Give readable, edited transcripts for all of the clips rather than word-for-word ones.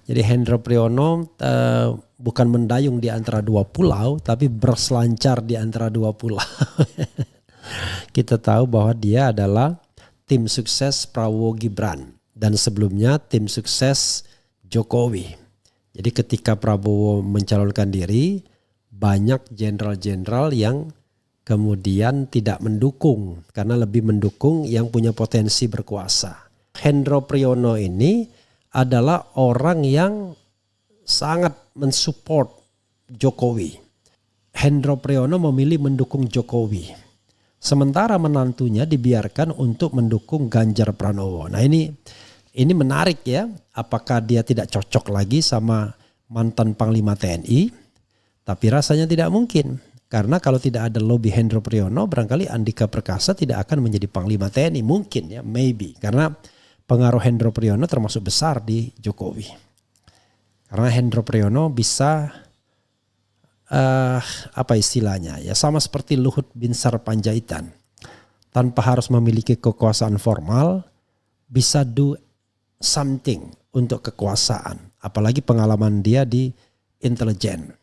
Jadi Hendro Priyono bukan mendayung di antara dua pulau, tapi berselancar di antara dua pulau. Kita tahu bahwa dia adalah tim sukses Prabowo Gibran dan sebelumnya tim sukses Jokowi. Jadi ketika Prabowo mencalonkan diri, banyak jenderal-jenderal yang kemudian tidak mendukung karena lebih mendukung yang punya potensi berkuasa. Hendro Priyono ini adalah orang yang sangat mensupport Jokowi. Hendro Priyono memilih mendukung Jokowi. Sementara menantunya dibiarkan untuk mendukung Ganjar Pranowo. Nah ini menarik ya. Apakah dia tidak cocok lagi sama mantan Panglima TNI? Tapi rasanya tidak mungkin. Karena kalau tidak ada lobby Hendro Priyono, barangkali Andika Perkasa tidak akan menjadi Panglima TNI. Mungkin ya, maybe. Karena pengaruh Hendro Priyono termasuk besar di Jokowi. Karena Hendro Priyono bisa apa istilahnya ya, sama seperti Luhut Binsar Panjaitan. Tanpa harus memiliki kekuasaan formal, bisa do something untuk kekuasaan. Apalagi pengalaman dia di intelijen.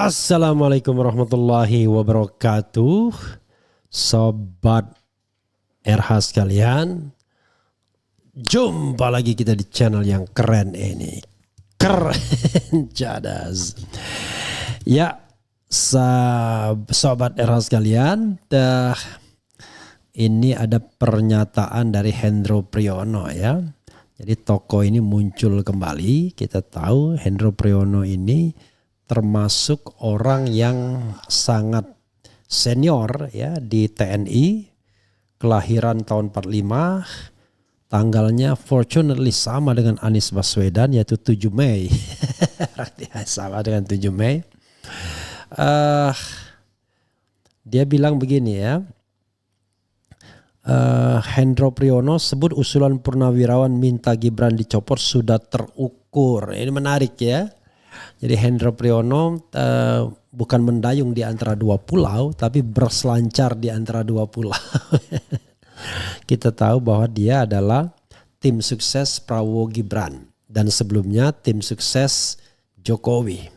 Assalamualaikum warahmatullahi wabarakatuh. Sobat RH sekalian, jumpa lagi kita di channel yang keren ini. Keren cadas. Ya, sobat RH sekalian, ini ada pernyataan dari Hendro Priyono ya. Jadi tokoh ini muncul kembali. Kita tahu Hendro Priyono ini termasuk orang yang sangat senior ya di TNI, kelahiran tahun 45, tanggalnya fortunately sama dengan Anies Baswedan yaitu 7 Mei. Sama dengan 7 Mei. Dia bilang begini ya. Hendro Priyono sebut usulan Purnawirawan minta Gibran dicopot sudah terukur. Ini menarik ya. Jadi Hendro Priyono bukan mendayung di antara dua pulau, tapi berselancar di antara dua pulau. Kita tahu bahwa dia adalah tim sukses Prabowo Gibran dan sebelumnya tim sukses Jokowi.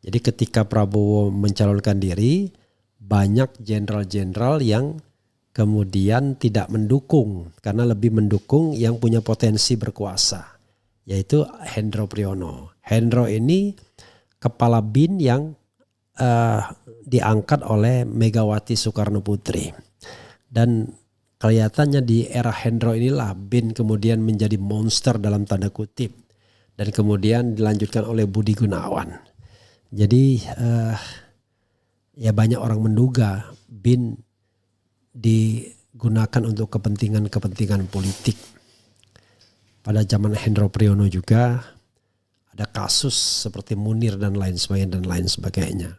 Jadi ketika Prabowo mencalonkan diri, banyak jenderal-jenderal yang kemudian tidak mendukung karena lebih mendukung yang punya potensi berkuasa, yaitu Hendro Priyono. Hendro ini kepala BIN yang diangkat oleh Megawati Soekarno Putri. Dan kelihatannya di era Hendro inilah BIN kemudian menjadi monster dalam tanda kutip. Dan kemudian dilanjutkan oleh Budi Gunawan. Jadi ya banyak orang menduga BIN digunakan untuk kepentingan-kepentingan politik. Pada zaman Hendro Priyono juga ada kasus seperti Munir dan lain sebagainya.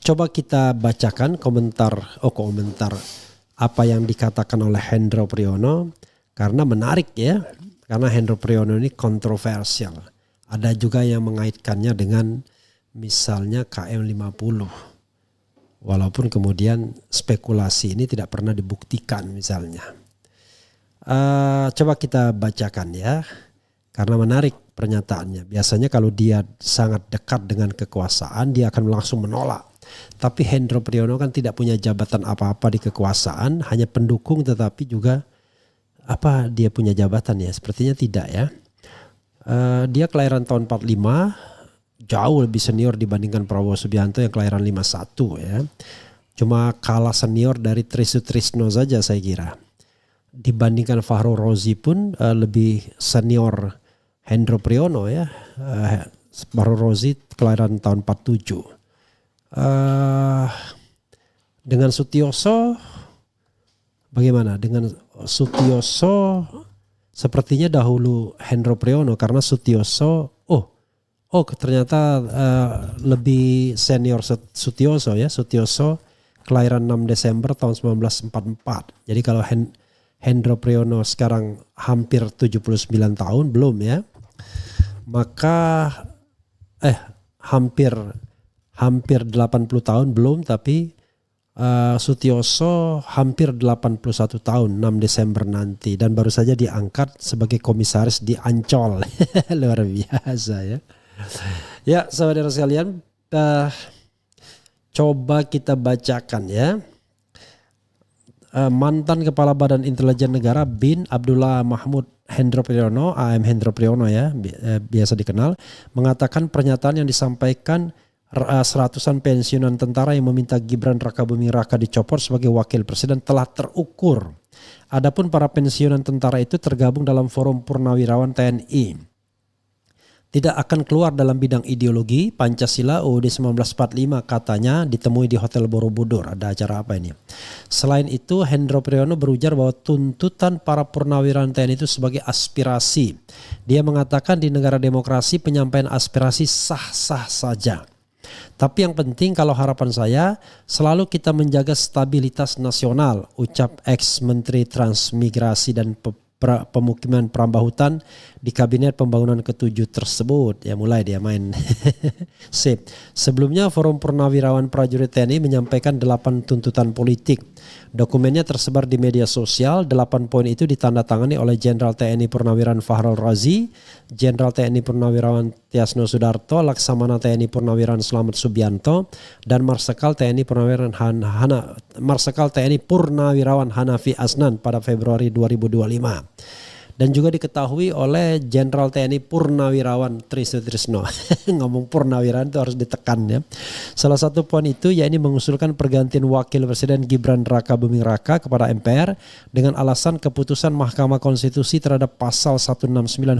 Coba kita bacakan komentar apa yang dikatakan oleh Hendro Priyono karena menarik ya. Karena Hendro Priyono ini kontroversial. Ada juga yang mengaitkannya dengan misalnya KM50. Walaupun kemudian spekulasi ini tidak pernah dibuktikan misalnya. Coba kita bacakan ya. Karena menarik pernyataannya. Biasanya kalau dia sangat dekat dengan kekuasaan, dia akan langsung menolak. Tapi Hendro Priyono kan tidak punya jabatan apa-apa di kekuasaan, hanya pendukung tetapi juga dia punya jabatan ya? Sepertinya tidak ya. Dia kelahiran tahun 45, jauh lebih senior dibandingkan Prabowo Subianto yang kelahiran 51 ya. Cuma kalah senior dari Trisutrisno saja saya kira. Dibandingkan Fahrul Razi pun lebih senior Hendro Priyono ya. Fahrul Razi kelahiran tahun 47. Dengan Sutioso bagaimana? Dengan Sutioso sepertinya dahulu Hendro Priyono, karena Sutioso ternyata lebih senior Sutioso ya. Sutioso kelahiran 6 Desember tahun 1944. Jadi kalau Hendro Priyono sekarang hampir 79 tahun belum ya. Maka hampir 80 tahun belum, tapi Sutioso hampir 81 tahun 6 Desember nanti, dan baru saja diangkat sebagai komisaris di Ancol. Luar biasa ya. Ya saudara sekalian, coba kita bacakan ya. Mantan Kepala Badan Intelijen Negara BIN Abdullah Mahmud Hendro Priyono, AM Hendro Priyono ya, biasa dikenal, mengatakan pernyataan yang disampaikan seratusan pensiunan tentara yang meminta Gibran Rakabuming Raka dicopot sebagai wakil presiden telah terukur. Adapun para pensiunan tentara itu tergabung dalam Forum Purnawirawan TNI. Tidak akan keluar dalam bidang ideologi Pancasila UUD 1945, katanya ditemui di Hotel Borobudur. Ada acara apa ini? Selain itu, Hendro Priyono berujar bahwa tuntutan para purnawirawan TNI itu sebagai aspirasi. Dia mengatakan di negara demokrasi penyampaian aspirasi sah-sah saja. Tapi yang penting kalau harapan saya selalu kita menjaga stabilitas nasional, ucap ex-Menteri Transmigrasi dan Pemukiman Perambahutan di Kabinet Pembangunan ke-7 tersebut. Ya mulai dia main. Sip. Sebelumnya Forum Purnawirawan Prajurit TNI menyampaikan 8 tuntutan politik. Dokumennya tersebar di media sosial. 8 poin itu ditandatangani oleh Jenderal TNI Purnawirawan Fahrul Razi, Jenderal TNI Purnawirawan Tiasno Sudarto, Laksamana TNI Purnawirawan Slamet Subianto, dan Marsikal TNI Purnawirawan Hanafi Asnan pada Februari 2025. Dan juga diketahui oleh Jenderal TNI Purnawirawan Tri Sutrisno. Ngomong purnawirawan itu harus ditekan ya. Salah satu poin itu yakni mengusulkan pergantian wakil presiden Gibran Rakabuming Raka kepada MPR dengan alasan keputusan Mahkamah Konstitusi terhadap pasal 169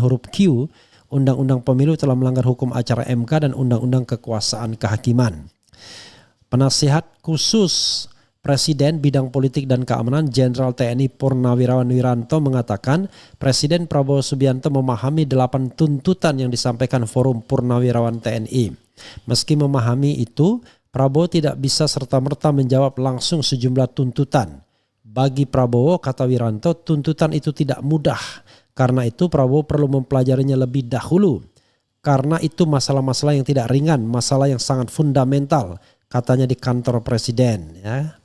huruf Q Undang-Undang Pemilu telah melanggar hukum acara MK dan Undang-Undang Kekuasaan Kehakiman. Penasihat khusus Presiden Bidang Politik dan Keamanan Jenderal TNI Purnawirawan Wiranto mengatakan Presiden Prabowo Subianto memahami 8 tuntutan yang disampaikan Forum Purnawirawan TNI. Meski memahami itu, Prabowo tidak bisa serta-merta menjawab langsung sejumlah tuntutan. Bagi Prabowo, kata Wiranto, tuntutan itu tidak mudah. Karena itu Prabowo perlu mempelajarinya lebih dahulu. Karena itu masalah-masalah yang tidak ringan, masalah yang sangat fundamental, katanya di kantor Presiden ya.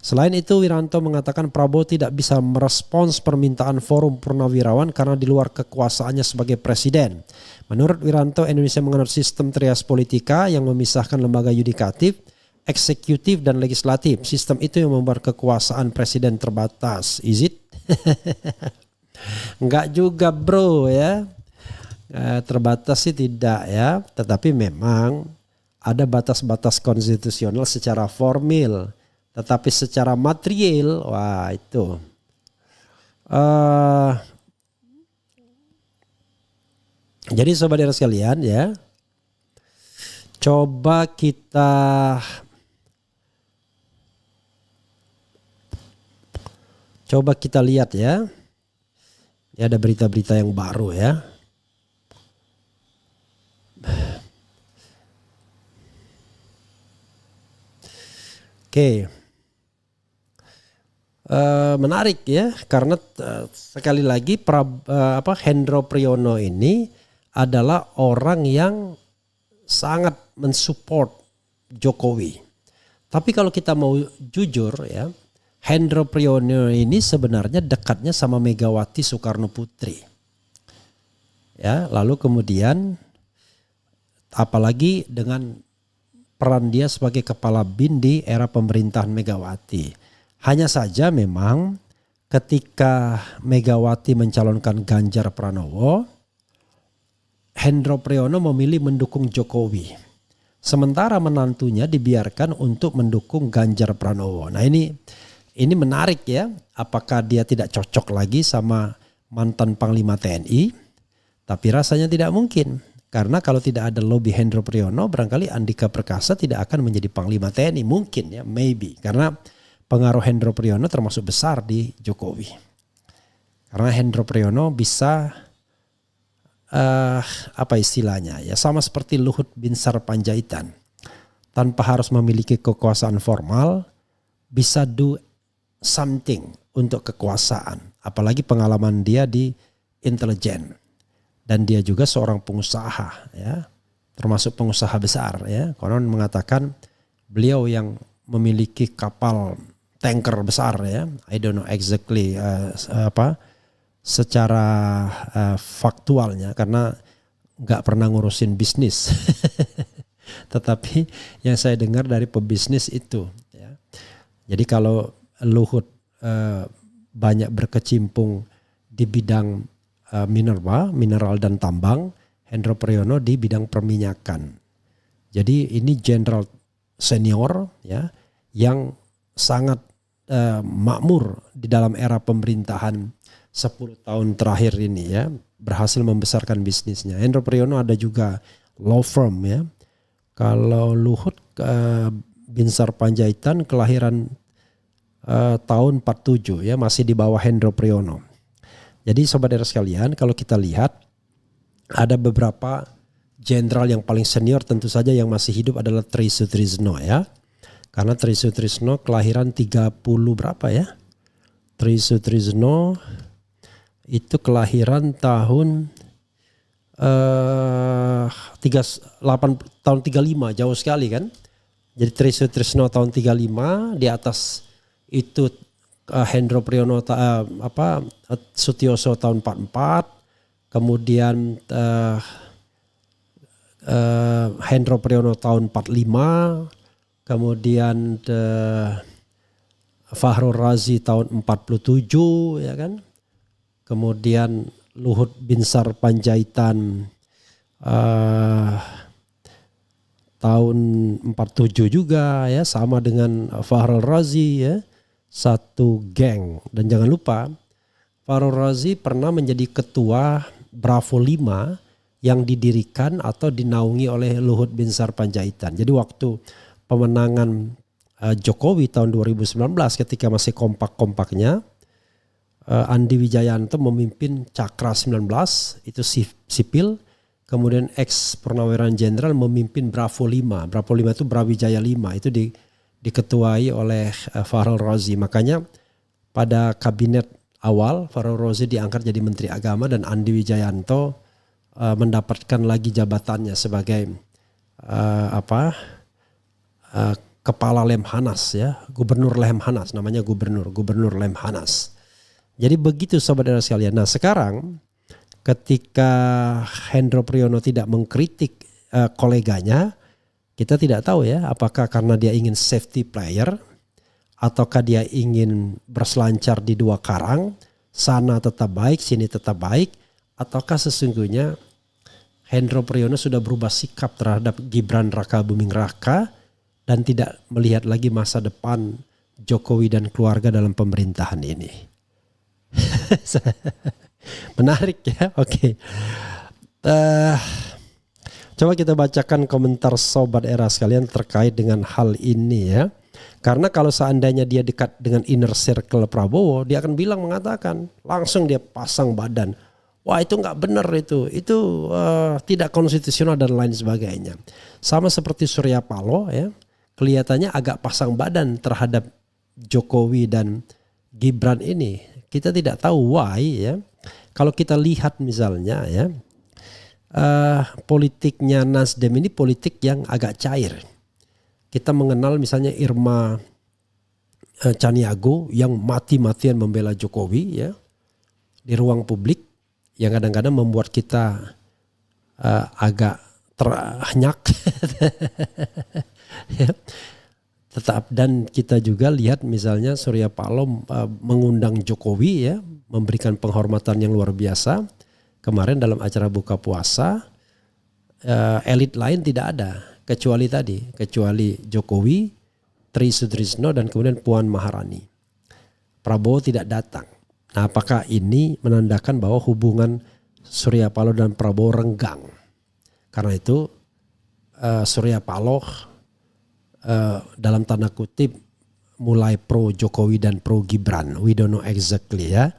Selain itu, Wiranto mengatakan Prabowo tidak bisa merespons permintaan Forum Purnawirawan karena di luar kekuasaannya sebagai presiden. Menurut Wiranto, Indonesia menganut sistem trias politika yang memisahkan lembaga yudikatif, eksekutif, dan legislatif. Sistem itu yang membuat kekuasaan presiden terbatas. Is it? Enggak juga bro ya. Terbatas sih tidak ya. Tetapi memang ada batas-batas konstitusional secara formil. Tetapi secara material, wah itu. Jadi saudara sekalian ya, coba kita lihat ya. Ya ada berita-berita yang baru ya. Oke. Menarik ya, karena sekali lagi Hendro Priyono ini adalah orang yang sangat mensupport Jokowi. Tapi kalau kita mau jujur ya, Hendro Priyono ini sebenarnya dekatnya sama Megawati Soekarno Putri. Ya, lalu kemudian apalagi dengan peran dia sebagai kepala BIN di era pemerintahan Megawati. Hanya saja memang ketika Megawati mencalonkan Ganjar Pranowo, Hendro Priyono memilih mendukung Jokowi. Sementara menantunya dibiarkan untuk mendukung Ganjar Pranowo. Nah ini menarik ya. Apakah dia tidak cocok lagi sama mantan Panglima TNI? Tapi rasanya tidak mungkin. Karena kalau tidak ada lobby Hendro Priyono, barangkali Andika Perkasa tidak akan menjadi Panglima TNI. Mungkin ya, maybe. Karena pengaruh Hendro Priyono termasuk besar di Jokowi. Karena Hendro Priyono bisa, apa istilahnya ya, sama seperti Luhut Binsar Panjaitan. Tanpa harus memiliki kekuasaan formal, bisa do something untuk kekuasaan. Apalagi pengalaman dia di intelijen. Dan dia juga seorang pengusaha ya, termasuk pengusaha besar ya. Konon mengatakan beliau yang memiliki kapal tanker besar ya. I don't know exactly secara faktualnya karena nggak pernah ngurusin bisnis. Tetapi yang saya dengar dari pebisnis itu ya. Jadi kalau Luhut banyak berkecimpung di bidang mineral dan tambang, Hendro Priyono di bidang perminyakan. Jadi ini jenderal senior ya yang sangat makmur di dalam era pemerintahan 10 tahun terakhir ini ya, berhasil membesarkan bisnisnya. Hendro Priyono ada juga law firm ya. Kalau Luhut Binsar Panjaitan kelahiran tahun 47 ya, masih di bawah Hendro Priyono. Jadi sobat era sekalian, kalau kita lihat ada beberapa jenderal yang paling senior tentu saja yang masih hidup adalah Tri Sutrisno ya. Karena Tri Sutrisno kelahiran 30 berapa ya? Tri Sutrisno itu kelahiran tahun 35, jauh sekali kan. Jadi Tri Sutrisno tahun 35, di atas itu Hendro Priyono Sutioso tahun 44, kemudian Hendro Priyono tahun 45, kemudian Fakhrul Razi tahun 47 ya kan. Kemudian Luhut Binsar Panjaitan tahun 47 juga ya, sama dengan Fakhrul Razi ya. Satu geng. Dan jangan lupa Fakhrul Razi pernah menjadi ketua Bravo 5 yang didirikan atau dinaungi oleh Luhut Binsar Panjaitan. Jadi waktu pemenangan Jokowi tahun 2019 ketika masih kompak-kompaknya, Andi Wijayanto memimpin Cakra 19 itu sipil, kemudian ex Purnaweran Jenderal memimpin Bravo 5. Bravo 5 itu Brawijaya 5 itu diketuai oleh Fakhrul Razi. Makanya pada kabinet awal Fakhrul Razi diangkat jadi Menteri Agama dan Andi Wijayanto mendapatkan lagi jabatannya sebagai Kepala Lemhanas ya, Gubernur Lemhanas, namanya Gubernur Lemhanas. Jadi begitu sobat era sekalian. Nah sekarang ketika Hendro Priyono tidak mengkritik koleganya, kita tidak tahu ya apakah karena dia ingin safety player ataukah dia ingin berselancar di dua karang, sana tetap baik, sini tetap baik, ataukah sesungguhnya Hendro Priyono sudah berubah sikap terhadap Gibran Raka Buming Raka dan tidak melihat lagi masa depan Jokowi dan keluarga dalam pemerintahan ini. Menarik ya, oke. Coba kita bacakan komentar sobat era sekalian terkait dengan hal ini ya. Karena kalau seandainya dia dekat dengan inner circle Prabowo, dia akan mengatakan langsung dia pasang badan. Wah itu nggak benar itu tidak konstitusional dan lain sebagainya. Sama seperti Surya Paloh ya, kelihatannya agak pasang badan terhadap Jokowi dan Gibran ini. Kita tidak tahu why ya. Kalau kita lihat misalnya ya, politiknya Nasdem ini politik yang agak cair. Kita mengenal misalnya Irma Caniago yang mati-matian membela Jokowi ya di ruang publik, yang kadang-kadang membuat kita agak teranyak. Ya. Dan kita juga lihat misalnya Surya Paloh mengundang Jokowi ya, memberikan penghormatan yang luar biasa. Kemarin dalam acara buka puasa, elit lain tidak ada kecuali Jokowi, Tri Sutrisno dan kemudian Puan Maharani. Prabowo tidak datang. Nah, apakah ini menandakan bahwa hubungan Surya Paloh dan Prabowo renggang? Karena itu Surya Paloh dalam tanda kutip mulai pro Jokowi dan pro Gibran. We don't know exactly ya.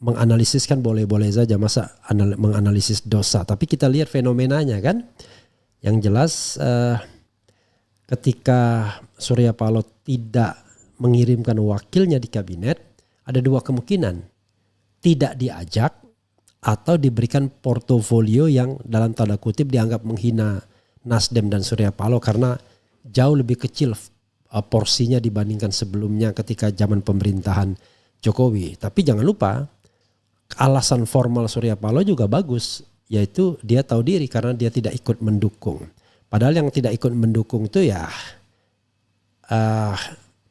Menganalisis kan boleh-boleh saja, masa menganalisis dosa. Tapi kita lihat fenomenanya kan. Yang jelas ketika Surya Paloh tidak mengirimkan wakilnya di kabinet, ada dua kemungkinan. Tidak diajak atau diberikan portofolio yang dalam tanda kutip dianggap menghina Nasdem dan Surya Paloh karena jauh lebih kecil porsinya dibandingkan sebelumnya ketika zaman pemerintahan Jokowi. Tapi jangan lupa alasan formal Surya Paloh juga bagus, yaitu dia tahu diri karena dia tidak ikut mendukung. Padahal yang tidak ikut mendukung itu ya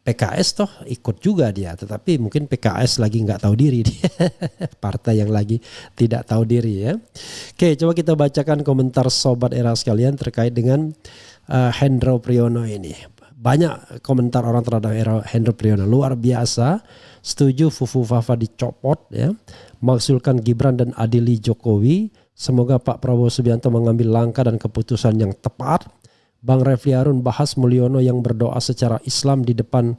PKS toh ikut juga dia, tetapi mungkin PKS lagi nggak tahu diri dia. Partai yang lagi tidak tahu diri ya. Oke, coba kita bacakan komentar sobat era sekalian terkait dengan Hendro Priyono ini. Banyak komentar orang terhadap Hendro Priyono, luar biasa. Setuju Fufu Fafa dicopot ya. Maksulkan Gibran dan adili Jokowi. Semoga Pak Prabowo Subianto mengambil langkah dan keputusan yang tepat. Bang Refli Harun bahas Mulyono yang berdoa secara Islam di depan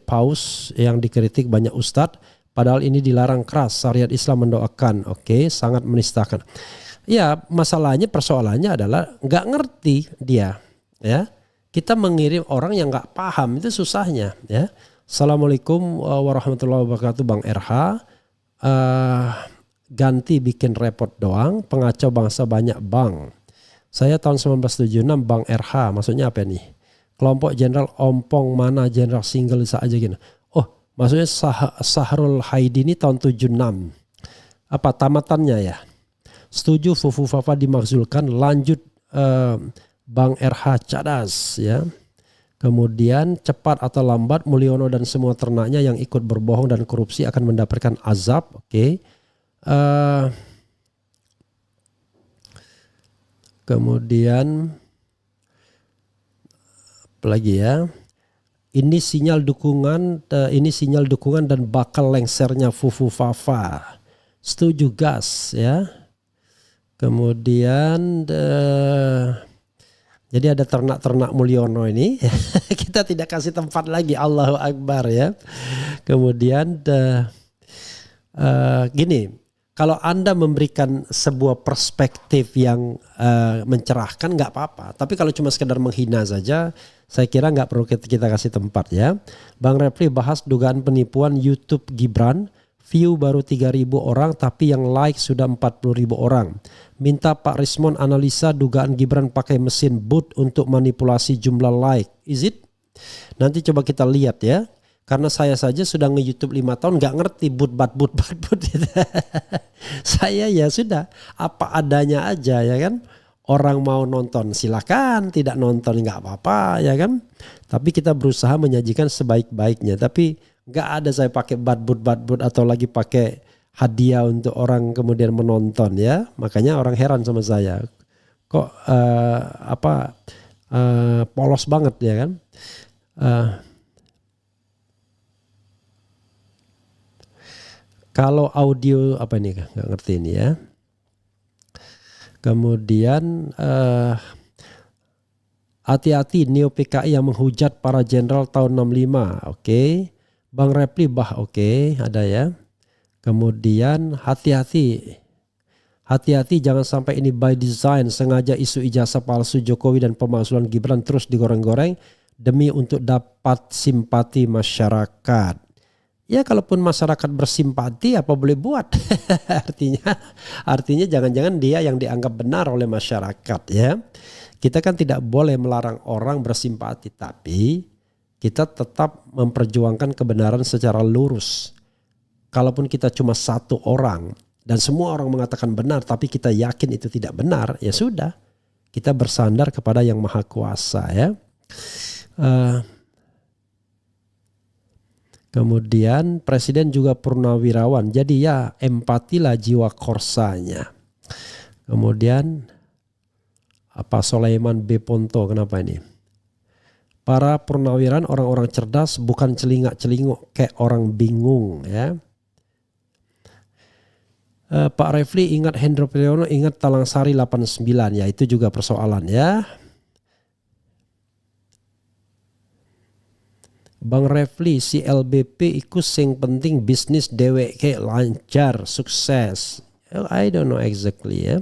paus yang dikritik banyak ustadz. Padahal ini dilarang keras. Syariat Islam mendoakan. Sangat menistakan. Ya, masalahnya persoalannya adalah nggak ngerti dia. Ya, kita mengirim orang yang nggak paham itu susahnya. Ya, Assalamualaikum warahmatullahi wabarakatuh Bang RH. Ganti bikin repot doang. Pengacau bangsa banyak bang. Saya tahun 1976 Bang RH, maksudnya apa nih? Kelompok Jenderal Ompong mana Jenderal single saja gini. Oh, maksudnya Sahrul Haidi ini tahun 76. Apa tamatannya ya? Setuju Fufu Fafa dimakzulkan, lanjut Bang RH cadas ya. Kemudian cepat atau lambat Mulyono dan semua ternaknya yang ikut berbohong dan korupsi akan mendapatkan azab. Kemudian apalagi ya, ini sinyal dukungan dan bakal lengsernya Fufu Fafa. Setuju gas ya. Kemudian jadi ada ternak-ternak Mulyono ini. Kita tidak kasih tempat lagi, Allahu Akbar ya. Kemudian gini. Kalau Anda memberikan sebuah perspektif yang mencerahkan nggak apa-apa. Tapi kalau cuma sekedar menghina saja, saya kira nggak perlu kita kasih tempat ya. Bang Refli bahas dugaan penipuan YouTube Gibran. View baru 3.000 orang tapi yang like sudah 40.000 orang. Minta Pak Rismon analisa dugaan Gibran pakai mesin bot untuk manipulasi jumlah like. Is it? Nanti coba kita lihat ya. Karena saya saja sudah nge-YouTube 5 tahun gak ngerti but gitu. Saya ya sudah apa adanya aja ya kan. Orang mau nonton silakan, tidak nonton gak apa-apa ya kan. Tapi kita berusaha menyajikan sebaik-baiknya. Tapi gak ada saya pakai but atau lagi pakai hadiah untuk orang kemudian menonton ya. Makanya orang heran sama saya. Kok polos banget ya kan. Kalau audio apa ini nggak ngerti ini ya. Kemudian hati-hati Neo PKI yang menghujat para jenderal tahun 65. Bang Repli ada ya. Kemudian hati-hati jangan sampai ini by design, sengaja isu ijazah palsu Jokowi dan pemakzulan Gibran terus digoreng-goreng demi untuk dapat simpati masyarakat. Ya kalaupun masyarakat bersimpati apa boleh buat. artinya jangan-jangan dia yang dianggap benar oleh masyarakat ya. Kita kan tidak boleh melarang orang bersimpati, tapi kita tetap memperjuangkan kebenaran secara lurus. Kalaupun kita cuma satu orang dan semua orang mengatakan benar tapi kita yakin itu tidak benar, ya sudah. Kita bersandar kepada Yang Maha Kuasa ya. Kemudian presiden juga purnawirawan. Jadi ya empatilah jiwa korsanya. Kemudian Sulaiman B. Ponto, kenapa ini? Para purnawirawan orang-orang cerdas, bukan celingak-celinguk kayak orang bingung ya. Pak Refli ingat Hendro Priyono, ingat Talang Sari 89, ya itu juga persoalan ya. Bang Refli, si LBP iku sing penting bisnis dheweke lancar, sukses. I don't know exactly ya.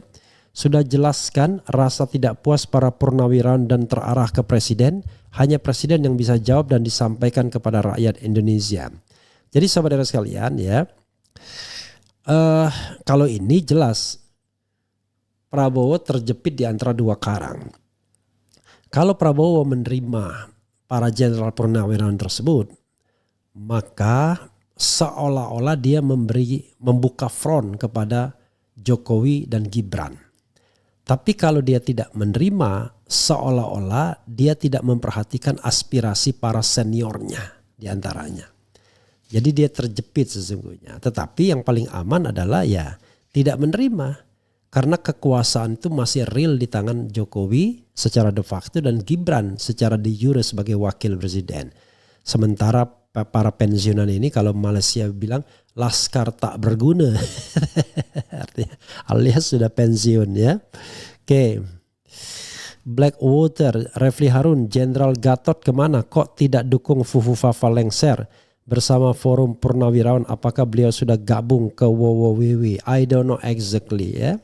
Sudah jelaskan rasa tidak puas para purnawirawan dan terarah ke presiden. Hanya presiden yang bisa jawab dan disampaikan kepada rakyat Indonesia. Jadi saudara sekalian ya, kalau ini jelas Prabowo terjepit di antara dua karang. Kalau Prabowo menerima para jenderal purnawirawan tersebut, maka seolah-olah dia membuka front kepada Jokowi dan Gibran. Tapi kalau dia tidak menerima, seolah-olah dia tidak memperhatikan aspirasi para seniornya di antaranya. Jadi dia terjepit sesungguhnya. Tetapi yang paling aman adalah ya tidak menerima. Karena kekuasaan itu masih real di tangan Jokowi secara de facto dan Gibran secara de jure sebagai wakil presiden. Sementara para pensiunan ini kalau Malaysia bilang laskar tak berguna. Artinya alias sudah pensiun ya. Oke. Blackwater, Refli Harun, Jenderal Gatot kemana? Kok tidak dukung Fufu Fafa lengser bersama forum purnawirawan? Apakah beliau sudah gabung ke WWW? I don't know exactly ya.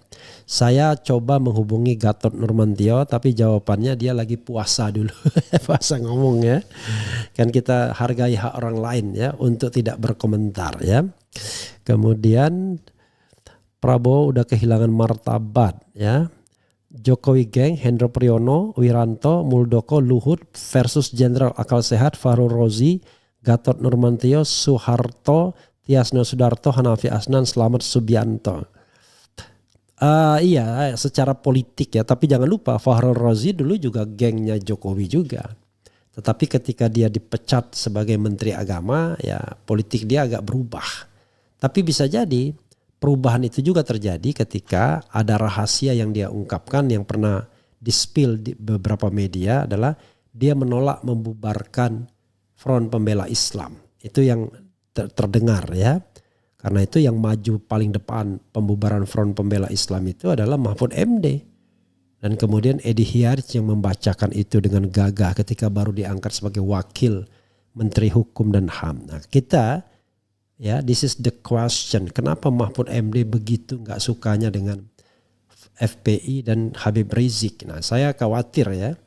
Saya coba menghubungi Gatot Nurmantio tapi jawabannya dia lagi puasa dulu. Puasa ngomong ya. Kan kita hargai hak orang lain ya untuk tidak berkomentar ya. Kemudian Prabowo udah kehilangan martabat ya. Jokowi Geng, Hendro Priyono, Wiranto, Muldoko, Luhut versus Jenderal Akal Sehat, Fahrul Rozi, Gatot Nurmantio, Soeharto, Tiasno Sudarto, Hanafi Asnan, Slamet Subianto. Iya secara politik ya, tapi jangan lupa Fahrul Rozi dulu juga gengnya Jokowi juga. Tetapi ketika dia dipecat sebagai Menteri Agama ya politik dia agak berubah. Tapi bisa jadi perubahan itu juga terjadi ketika ada rahasia yang dia ungkapkan yang pernah di-spill di beberapa media adalah dia menolak membubarkan Front Pembela Islam. Itu yang terdengar ya. Karena itu yang maju paling depan pembubaran Front Pembela Islam itu adalah Mahfud MD. Dan kemudian Edi Hiarij yang membacakan itu dengan gagah ketika baru diangkat sebagai wakil Menteri Hukum dan HAM. Nah kita ya this is the question. Kenapa Mahfud MD begitu gak sukanya dengan FPI dan Habib Rizik? Nah saya khawatir ya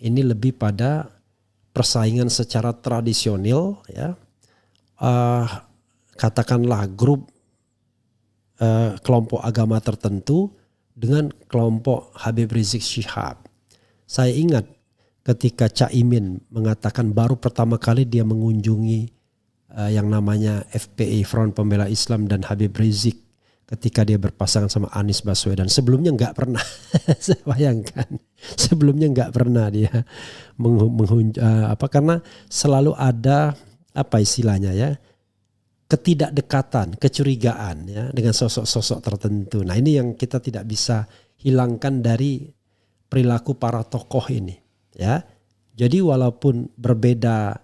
ini lebih pada persaingan secara tradisional ya. Katakanlah grup kelompok agama tertentu dengan kelompok Habib Rizik Syihab. Saya ingat ketika Caimin mengatakan baru pertama kali dia mengunjungi yang namanya FPI Front Pembela Islam dan Habib Rizik ketika dia berpasangan sama Anies Baswedan. Sebelumnya nggak pernah, saya bayangkan sebelumnya nggak pernah dia karena selalu ada apa istilahnya ya. Ketidakdekatan, kecurigaan ya dengan sosok-sosok tertentu. Nah ini yang kita tidak bisa hilangkan dari perilaku para tokoh ini ya. Jadi walaupun berbeda,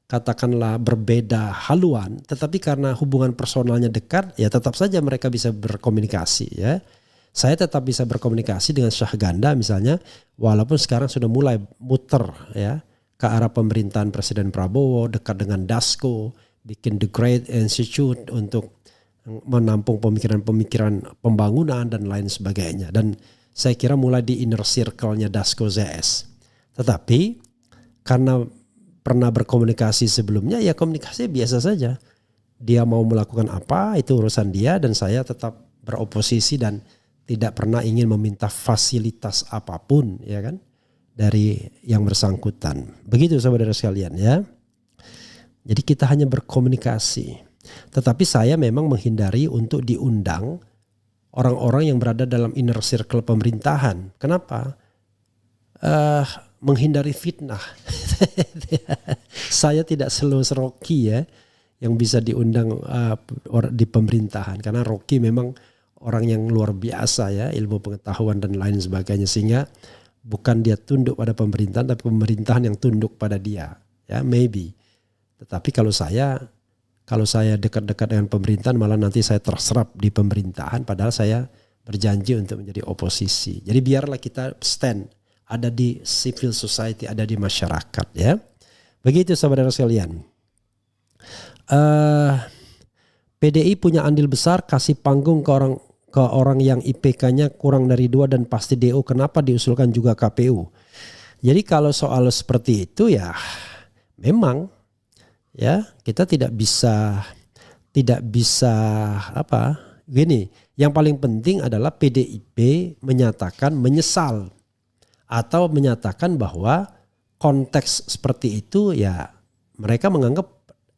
katakanlah berbeda haluan, tetapi karena hubungan personalnya dekat, ya tetap saja mereka bisa berkomunikasi ya. Saya tetap bisa berkomunikasi dengan Syahganda misalnya, walaupun sekarang sudah mulai muter ya ke arah pemerintahan Presiden Prabowo, dekat dengan Dasko, bikin The Great Institute untuk menampung pemikiran-pemikiran pembangunan dan lain sebagainya. Dan saya kira mulai di inner circle-nya Dasko ZS. Tetapi karena pernah berkomunikasi sebelumnya ya komunikasi biasa saja. Dia mau melakukan apa itu urusan dia dan saya tetap beroposisi dan tidak pernah ingin meminta fasilitas apapun ya kan dari yang bersangkutan. Begitu saudara sekalian ya. Jadi kita hanya berkomunikasi. Tetapi saya memang menghindari untuk diundang orang-orang yang berada dalam inner circle pemerintahan. Kenapa? Menghindari fitnah. Saya tidak seluas Rocky ya yang bisa diundang di pemerintahan. Karena Rocky memang orang yang luar biasa ya, ilmu pengetahuan dan lain sebagainya. Sehingga bukan dia tunduk pada pemerintahan, tapi pemerintahan yang tunduk pada dia. Ya, maybe. Tetapi kalau saya Kalau saya dekat-dekat dengan pemerintahan malah nanti saya terserap di pemerintahan padahal saya berjanji untuk menjadi oposisi. Jadi biarlah kita stand ada di civil society, ada di masyarakat ya. Begitu saudara sekalian. PDI punya andil besar kasih panggung ke orang yang IPK-nya kurang dari 2 dan pasti DO. Kenapa diusulkan juga KPU? Jadi kalau soal seperti itu ya memang ya kita tidak bisa gini, yang paling penting adalah PDIP menyatakan menyesal atau menyatakan bahwa konteks seperti itu ya mereka menganggap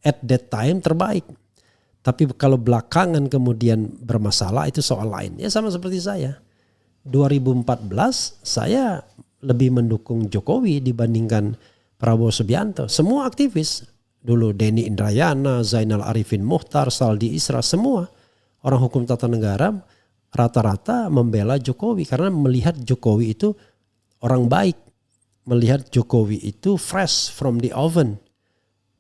at that time terbaik. Tapi kalau belakangan kemudian bermasalah itu soal lain. Ya sama seperti saya. 2014 saya lebih mendukung Jokowi dibandingkan Prabowo Subianto. Semua aktivis dulu Denny Indrayana, Zainal Arifin Muchtar, Saldi Isra, semua orang hukum tata negara rata-rata membela Jokowi karena melihat Jokowi itu orang baik, melihat Jokowi itu fresh from the oven.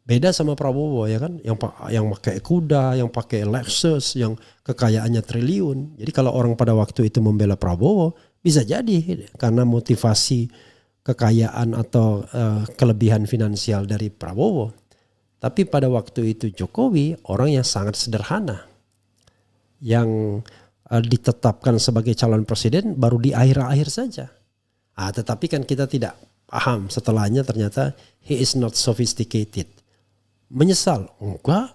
Beda sama Prabowo ya kan, yang pakai kuda, yang pakai Lexus, yang kekayaannya triliun. Jadi kalau orang pada waktu itu membela Prabowo bisa jadi karena motivasi kekayaan atau kelebihan finansial dari Prabowo. Tapi pada waktu itu Jokowi orang yang sangat sederhana. Yang ditetapkan sebagai calon presiden baru di akhir-akhir saja. Tetapi kan kita tidak paham setelahnya ternyata he is not sophisticated. Menyesal? Enggak.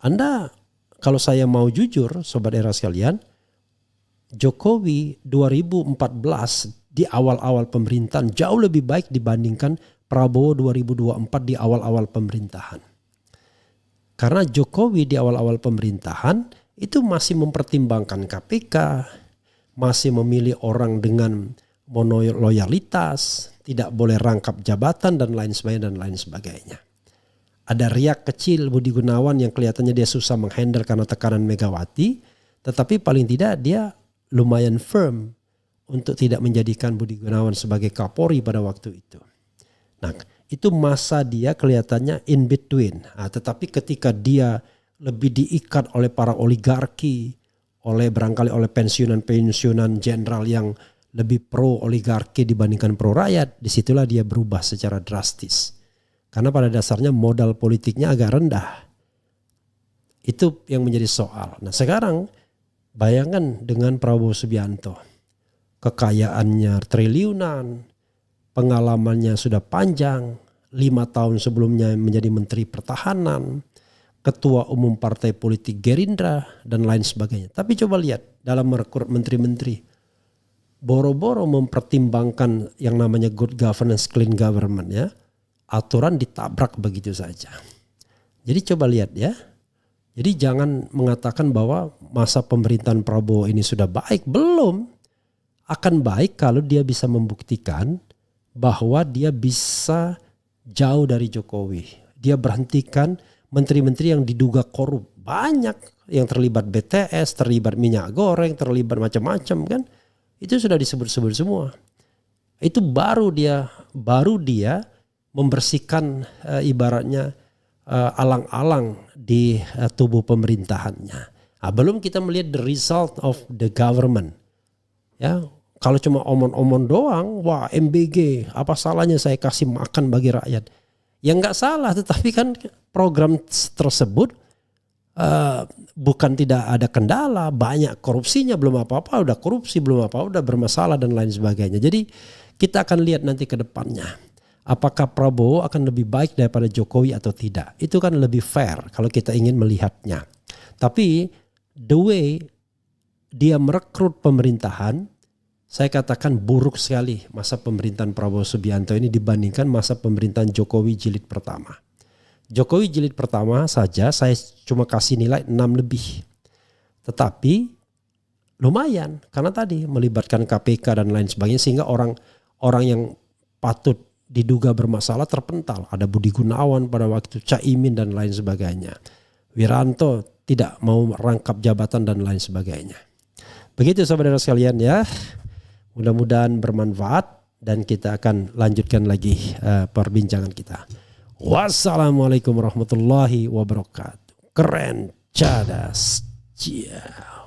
Anda kalau saya mau jujur sobat era sekalian, Jokowi 2014 di awal-awal pemerintahan jauh lebih baik dibandingkan Prabowo 2024 di awal-awal pemerintahan. Karena Jokowi di awal-awal pemerintahan itu masih mempertimbangkan KPK, masih memilih orang dengan monoloyalitas, tidak boleh rangkap jabatan dan lain sebagainya. Ada riak kecil Budi Gunawan yang kelihatannya dia susah menghandle karena tekanan Megawati, tetapi paling tidak dia lumayan firm untuk tidak menjadikan Budi Gunawan sebagai Kapolri pada waktu itu. Nah, itu masa dia kelihatannya in between. Tetapi ketika dia lebih diikat oleh para oligarki, barangkali oleh pensiunan jenderal yang lebih pro oligarki dibandingkan pro rakyat, disitulah dia berubah secara drastis. Karena pada dasarnya modal politiknya agak rendah. Itu yang menjadi soal. Nah sekarang bayangkan dengan Prabowo Subianto. Kekayaannya triliunan, pengalamannya sudah panjang, 5 tahun sebelumnya menjadi Menteri Pertahanan, Ketua Umum Partai Politik Gerindra, dan lain sebagainya. Tapi coba lihat dalam merekrut menteri-menteri. Boro-boro mempertimbangkan yang namanya good governance, clean government ya. Aturan ditabrak begitu saja. Jadi coba lihat ya. Jadi jangan mengatakan bahwa masa pemerintahan Prabowo ini sudah baik. Belum. Akan baik kalau dia bisa membuktikan bahwa dia bisa jauh dari Jokowi. Dia berhentikan menteri-menteri yang diduga korup. Banyak yang terlibat BTS, terlibat minyak goreng, terlibat macam-macam kan. Itu sudah disebut-sebut semua. Itu baru dia membersihkan ibaratnya alang-alang di tubuh pemerintahannya. Belum kita melihat the result of the government. Ya, kalau cuma omon-omon doang, wah MBG, apa salahnya saya kasih makan bagi rakyat? Ya nggak salah, tetapi kan program tersebut bukan tidak ada kendala, banyak korupsinya, belum apa-apa udah korupsi, belum apa-apa udah bermasalah dan lain sebagainya. Jadi kita akan lihat nanti ke depannya. Apakah Prabowo akan lebih baik daripada Jokowi atau tidak? Itu kan lebih fair kalau kita ingin melihatnya. Tapi the way dia merekrut pemerintahan, saya katakan buruk sekali masa pemerintahan Prabowo Subianto ini dibandingkan masa pemerintahan Jokowi jilid pertama. Jokowi jilid pertama saja saya cuma kasih nilai 6 lebih. Tetapi lumayan karena tadi melibatkan KPK dan lain sebagainya sehingga orang yang patut diduga bermasalah terpental. Ada Budi Gunawan pada waktu, Caimin dan lain sebagainya. Wiranto tidak mau merangkap jabatan dan lain sebagainya. Begitu saudara sekalian ya. Mudah-mudahan bermanfaat dan kita akan lanjutkan lagi perbincangan kita. Wassalamualaikum warahmatullahi wabarakatuh. Keren, cadas. Ciao.